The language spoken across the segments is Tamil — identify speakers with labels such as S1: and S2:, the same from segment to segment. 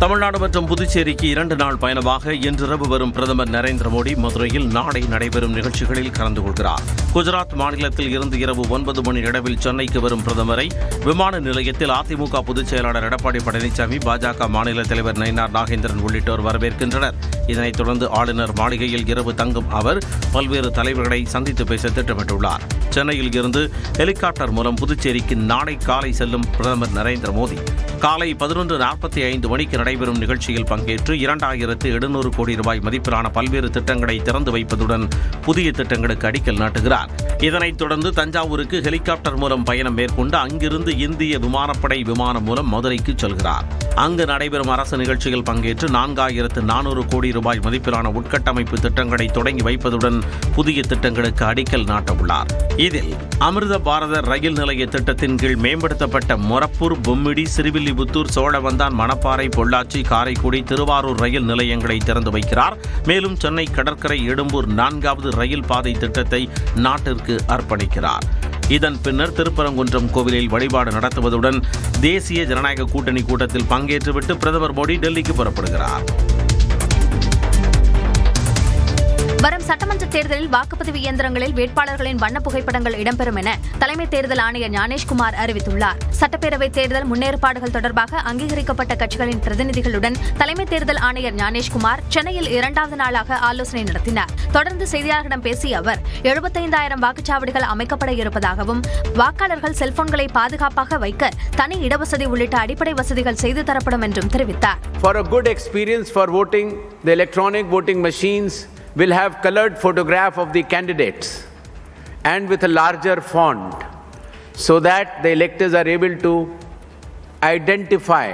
S1: தமிழ்நாடு மற்றும் புதுச்சேரிக்கு 2 நாள் பயணமாக இன்றிரவு வரும் பிரதமர் நரேந்திர மோடி மதுரையில் நாளை நடைபெறும் நிகழ்ச்சிகளில் கலந்து கொள்கிறார். குஜராத் மாநிலத்தில் இருந்து இரவு 9 மணி அளவில் சென்னைக்கு வரும் பிரதமரை விமான நிலையத்தில் அதிமுக பொதுச் செயலாளர் எடப்பாடி பழனிசாமி, பாஜக மாநில தலைவர் நயினார் நாகேந்திரன் உள்ளிட்டோர் வரவேற்கின்றனர். இதனைத் தொடர்ந்து ஆளுநர் மாளிகையில் இரவு தங்கும் அவர் பல்வேறு தலைவர்களை சந்தித்து பேச திட்டமிட்டுள்ளார். சென்னையில் இருந்து ஹெலிகாப்டர் மூலம் புதுச்சேரிக்கு நாளை காலை செல்லும் பிரதமர் நரேந்திர மோடி காலை 11:45 மணிக்கு நடைபெறும் நிகழ்ச்சியில் பங்கேற்று 2700 கோடி ரூபாய் மதிப்பிலான பல்வேறு திட்டங்களை திறந்து வைப்பதுடன் புதிய திட்டங்களுக்கு அடிக்கல் நாட்டுகிறார். இதனைத் தொடர்ந்து தஞ்சாவூருக்கு ஹெலிகாப்டர் மூலம் பயணம் மேற்கொண்டு அங்கிருந்து இந்திய விமானப்படை விமானம் மூலம் மதுரைக்கு செல்கிறார். அங்கு நடைபெறும் அரசு நிகழ்ச்சியில் பங்கேற்று 4400 கோடி ரூபாய் மதிப்பிலான உட்கட்டமைப்பு திட்டங்களை தொடங்கி வைப்பதுடன் புதிய திட்டங்களுக்கு அடிக்கல் நாட்டவுள்ளார். இதில் அமிர்த பாரத ரயில் நிலைய திட்டத்தின் கீழ் மேம்படுத்தப்பட்ட மொரப்பூர், பொம்மிடி, சிறுவில்லிபுத்தூர், சோழவந்தான், மணப்பாறை, பொள்ளாச்சி, காரைக்குடி, திருவாரூர் ரயில் நிலையங்களை திறந்து வைக்கிறார். மேலும் சென்னை கடற்கரை எழும்பூர் 4வது ரயில் பாதை திட்டத்தை நாட்டிற்கு அர்ப்பணிக்கிறார். இதன் பின்னர் திருப்பரங்குன்றம் கோவிலில் வழிபாடு நடத்துவதுடன் தேசிய ஜனநாயக கூட்டணி கூட்டத்தில் பங்கேற்றுவிட்டு பிரதமர் மோடி டெல்லிக்கு புறப்படுகிறார்.
S2: வரும் சட்டமன்ற தேர்தலில் வாக்குப்பதிவு இயந்திரங்களில் வேட்பாளர்களின் வண்ண புகைப்படங்கள் இடம்பெறும் என தலைமை தேர்தல் ஆணையர் ஞானேஷ்குமார் அறிவித்துள்ளார். சட்டப்பேரவை தேர்தல் முன்னேற்பாடுகள் தொடர்பாக அங்கீகரிக்கப்பட்ட கட்சிகளின் பிரதிநிதிகளுடன் தலைமை தேர்தல் ஆணையர் ஞானேஷ்குமார் சென்னையில் 2வது நாளாக ஆலோசனை நடத்தினார். தொடர்ந்து செய்தியாளர்களிடம் பேசிய அவர் 75,000 வாக்குச்சாவடிகள் அமைக்கப்பட இருப்பதாகவும் வாக்காளர்கள் செல்போன்களை பாதுகாப்பாக வைக்க தனி இடவசதி உள்ளிட்ட அடிப்படை வசதிகள் செய்து தரப்படும் என்றும் தெரிவித்தார்.
S3: For a good experience for voting, the electronic voting machines will have colored photograph of the candidates and with a larger font so that the electors are able to identify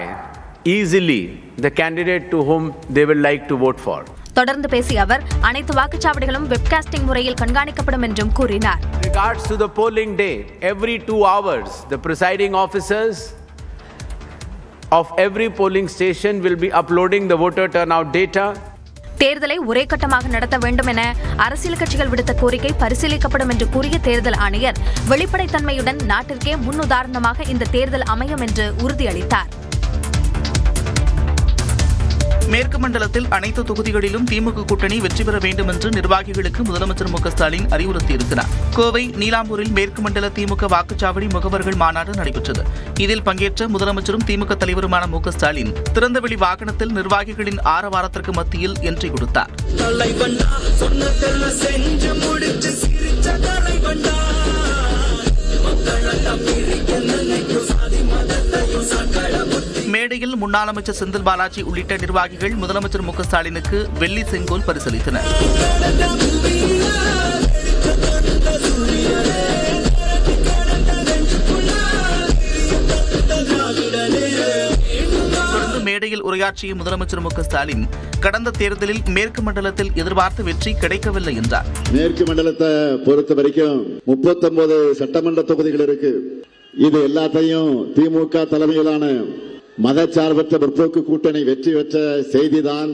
S3: easily the candidate to whom they will like to vote for.
S2: தொடர்ந்து பேசிய அவர் அனைத்து வாக்குச்சாவடிகளும் வெப்காஸ்டிங் முறையில் கண்காணிக்கப்படும் என்றும் கூறினார்.
S3: Regards to the polling day, every 2 hours the presiding officers of every polling station will be uploading the voter turnout data.
S2: தேர்தலை ஒரே கட்டமாக நடத்த வேண்டும் என அரசியல் கட்சிகள் விடுத்த கோரிக்கை பரிசீலிக்கப்படும் என்று கூறிய தேர்தல் ஆணையர் வெளிப்படைத்தன்மையுடன் நாட்டிற்கே முன்னுதாரணமாக இந்த தேர்தல் அமையும் என்று உறுதியளித்தார்.
S4: மேற்கு மண்டலத்தில் அனைத்து தொகுதிகளிலும் திமுக கூட்டணி வெற்றி பெற வேண்டும் என்று நிர்வாகிகளுக்கு முதலமைச்சர் மு.க. ஸ்டாலின் அறிவுறுத்தியிருக்கிறார். கோவை, நீலாம்பூரில் மேற்கு மண்டல திமுக வாக்குச்சாவடி முகவர்கள் மாநாடு நடைபெற்றது. இதில் பங்கேற்ற முதலமைச்சரும் திமுக தலைவருமான மு.க. ஸ்டாலின் திறந்தவெளி வாகனத்தில் நிர்வாகிகளின் ஆரவாரத்திற்கு மத்தியில் என்ட்ரி கொடுத்தார். மேடையில் முன்னாள் அமைச்சர் செந்தில் பாலாஜி உள்ளிட்ட நிர்வாகிகள் முதலமைச்சர் மு.க. ஸ்டாலினுக்கு வெள்ளி செங்கோல் பரிசளித்தனர். தொடர்ந்து மேடையில் உரையாற்றிய முதலமைச்சர் மு.க. ஸ்டாலின் கடந்த தேர்தலில் மேற்கு மண்டலத்தில் எதிர்பார்த்த வெற்றி கிடைக்கவில்லை என்றார்.
S5: மேற்கு மண்டலத்தை பொறுத்த வரைக்கும் 39 சட்டமன்ற தொகுதிகள் இருக்கு. இது எல்லாத்தையும் திமுக தலைமையிலான மதச்சார்பற்ற முற்போக்கு கூட்டணி வெற்றி பெற்ற செய்திதான்.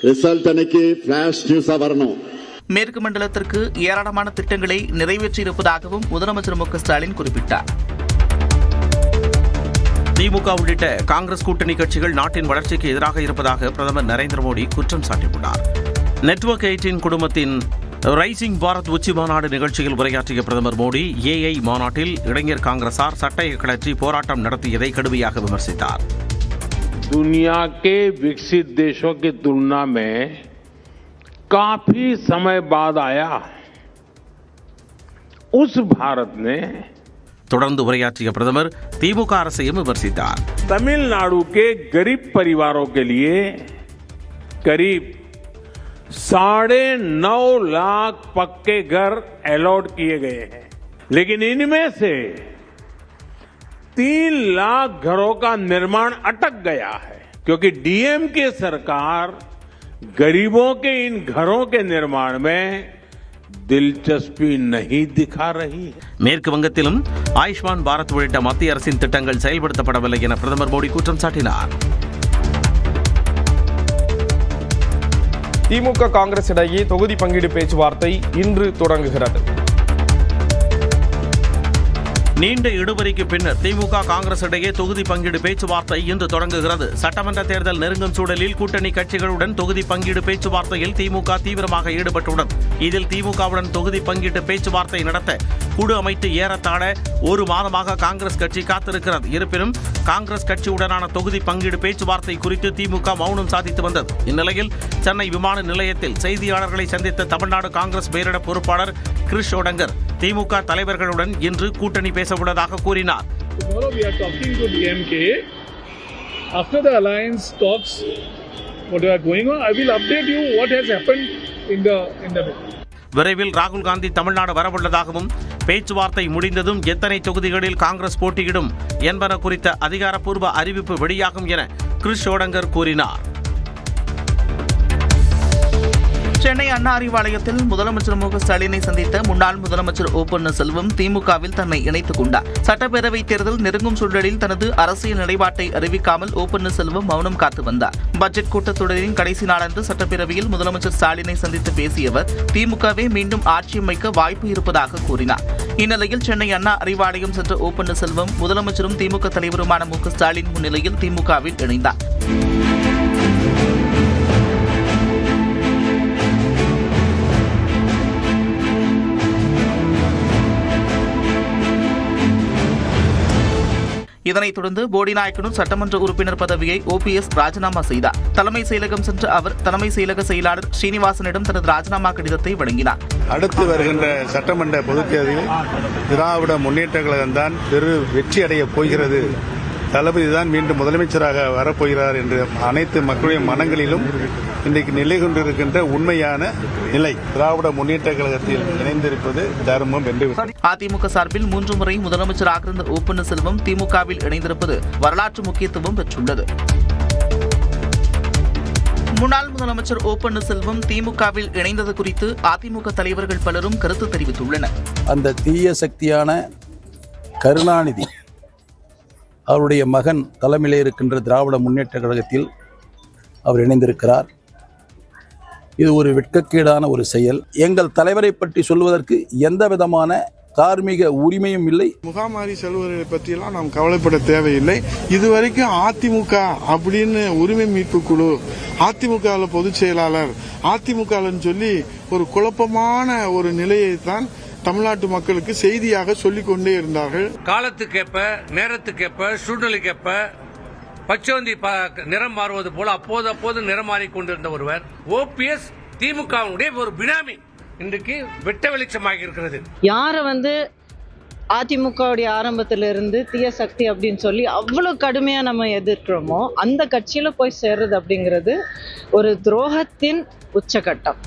S5: ரிசல்ட் அன்னைக்கு பிளாஷ் நியூஸா வரணும்.
S4: மேற்கு மண்டலத்திற்கு ஏராளமான திட்டங்களை நிறைவேற்றியிருப்பதாகவும் முதலமைச்சர் மு.க. ஸ்டாலின் குறிப்பிட்டார்.
S1: திமுக உள்ளிட்ட காங்கிரஸ் கூட்டணி கட்சிகள் நாட்டின் வளர்ச்சிக்கு எதிராக இருப்பதாக பிரதமர் நரேந்திர மோடி குற்றம் சாட்டியுள்ளார். நெட்வொர்க் 18 குழுமத்தின் ரைசிங் பாரத் உச்சி மாநாடு நிகழ்ச்சியில் உரையாற்றிய பிரதமர் மோடி ஏஐ மாநாட்டில் இளைஞர் காங்கிரசார் சட்டையை கழற்றி போராட்டம் நடத்தியதை கடுமையாக விமர்சித்தார்.
S6: दुनिया के विकसित देशों की तुलना में काफी समय बाद आया उस भारत ने
S1: தொடர்ந்து உரையாற்றிய பிரதமர் திமுக அரசையும் விமர்சித்தார்.
S6: तमिलनाडु के गरीब परिवारों के लिए करीब 9.5 लाख पक्के घर अलॉट किए गए हैं, लेकिन इनमें से 3 लाख घरों का निर्माण अटक गया है क्योंकि डीएमके सरकार गरीबों के इन घरों के निर्माण में दिलचस्पी नहीं दिखा रही है.
S1: மேற்கு வங்கத்திலும் ஆயுஷ்மான் பாரத் உள்ளிட்ட மத்திய அரசின் திட்டங்கள் செயல்படுத்தப்படவில்லை என பிரதமர் மோடி குற்றம் சாட்டினார்.
S7: திமுக காங்கிரஸ் இடையே தொகுதி பங்கீடு பேச்சுவார்த்தை இன்று தொடங்குகிறது.
S1: நீண்ட இழுபறிக்கு பின்னர் திமுக காங்கிரஸ் இடையே தொகுதி பங்கீடு பேச்சுவார்த்தை இன்று தொடங்குகிறது. சட்டமன்ற தேர்தல் நெருங்கும் சூழலில் கூட்டணி கட்சிகளுடன் தொகுதி பங்கீடு பேச்சுவார்த்தையில் திமுக தீவிரமாக ஈடுபட்டுள்ளது. இதில் திமுகவுடன் தொகுதி பங்கீட்டு பேச்சுவார்த்தை நடத்த குழு அமைத்து ஏறத்தாழ ஒரு மாதமாக காங்கிரஸ் கட்சி காத்திருக்கிறது. இருப்பினும் காங்கிரஸ் கட்சியுடனான தொகுதி பங்கீடு பேச்சுவார்த்தை குறித்து திமுக மௌனம் சாதித்து வந்தது. இந்நிலையில் சென்னை விமான நிலையத்தில் செய்தியாளர்களை சந்தித்த தமிழ்நாடு காங்கிரஸ் பேரிட பொறுப்பாளர் கிரிஷ் ஓடங்கர் திமுக தலைவர்களுடன் இன்று கூட்டணி பேசவுள்ளதாக கூறினார்.
S8: After the alliance talks, what are going on, I will update you what has happened in the
S1: விரைவில் ராகுல் காந்தி தமிழ்நாடு வரவுள்ளதாகவும் பேச்சுவார்த்தை முடிந்ததும் எத்தனை தொகுதிகளில் காங்கிரஸ் போட்டியிடும் என்பன குறித்த அதிகாரப்பூர்வ அறிவிப்பு வெளியாகும் என கிரிஷ் ஓடங்கர் கூறினார்.
S4: சென்னை அண்ணா அறிவாலயத்தில் முதலமைச்சர் மு க ஸ்டாலினை சந்தித்த முன்னாள் முதலமைச்சர் ஓ பன்னீர்செல்வம் திமுகவில் தன்னை இணைத்துக் கொண்டார். சட்டப்பேரவை தேர்தல் நெருங்கும் சூழலில் தனது அரசியல் நிலைப்பாட்டை அறிவிக்காமல் ஓ பன்னீர்செல்வம் மௌனம் காத்து வந்தார். பட்ஜெட் கூட்டத்தொடரின் கடைசி நாளன்று சட்டப்பேரவையில் முதலமைச்சர் ஸ்டாலினை சந்தித்து பேசிய அவர் திமுகவே மீண்டும் ஆட்சி அமைக்க வாய்ப்பு இருப்பதாக கூறினார். இந்நிலையில் சென்னை அண்ணா அறிவாலயம் சென்ற ஓ பன்னீர்செல்வம் முதலமைச்சரும் திமுக தலைவருமான மு க ஸ்டாலின் முன்னிலையில் திமுகவில் இணைந்தார். இதனைத் தொடர்ந்து போடிநாயக்கனூர் சட்டமன்ற உறுப்பினர் பதவியை OPS ராஜினாமா செய்தார். தலைமை செயலகம் சென்ற அவர் தலைமை செயலக செயலாளர் ஸ்ரீனிவாசனிடம் தனது ராஜினாமா கடிதத்தை வழங்கினார்.
S9: அடுத்து வருகின்ற சட்டமன்ற பொதுத் தேர்தலில் திராவிட முன்னேற்ற கழகம் தான் வெற்றி அடைய போகிறது, தளபதி தான் மீண்டும் முதலமைச்சராக வரப்போகிறார் என்று அனைத்து மக்களுடைய மனங்களிலும் இன்றைக்கு நிலை கொண்டிருக்கின்ற உண்மையான நிலை. திராவிட முன்னேற்ற கழகத்தில் இணைந்திருப்பது தர்மம் என்று.
S4: அதிமுக சார்பில் 3 முறை முதலமைச்சராக இருந்த ஓ பன்னீர்செல்வம் திமுகவில் இணைந்திருப்பது வரலாற்று முக்கியத்துவம் பெற்றுள்ளது. முன்னாள் முதலமைச்சர் ஓ பன்னீர்செல்வம் திமுகவில் இணைந்தது குறித்து அதிமுக தலைவர்கள் பலரும் கருத்து தெரிவித்துள்ளனர்.
S10: அந்த தீய சக்தியான கருணாநிதி அவருடைய மகன் தலைமையிலே இருக்கின்ற திராவிட முன்னேற்ற கழகத்தில் அவர் இணைந்திருக்கிறார். இது ஒரு வெட்கக்கேடான ஒரு செயல். எங்கள் தலைவரை பற்றி சொல்வதற்கு எந்த விதமான தார்மீக உரிமையும் இல்லை.
S9: முகாமாரி செல்வர்களை பற்றியெல்லாம் நாம் கவலைப்பட தேவையில்லை. இதுவரைக்கும் அதிமுக அப்படின்னு உரிமை மீட்பு குழு, அதிமுக பொதுச் செயலாளர், அதிமுக சொல்லி ஒரு குழப்பமான ஒரு நிலையை தான் தமிழ்நாட்டு மக்களுக்கு செய்தியாக சொல்லிக் கொண்டே இருந்தார்கள்.
S11: காலத்துக்கேற்ப, நேரத்துக்கேற்ப, சூழ்நிலைக்கேற்ப பச்சோந்தி நிறம் மாறுவது போல அப்போது நிறம் மாறிக்கொண்டிருந்த ஒருவர் OPS திமுகவுடைய ஒரு பினாமி இன்றைக்கு வெட்ட வெளிச்சமாக இருக்கிறது.
S12: யாரை அதிமுகவுடைய ஆரம்பத்திலிருந்து தீய சக்தி அப்படின்னு சொல்லி அவ்வளவு கடுமையா நம்ம எதிர்க்கிறோமோ அந்த கட்சியில போய் சேர்றது அப்படிங்கிறது ஒரு துரோகத்தின் உச்சகட்டம்.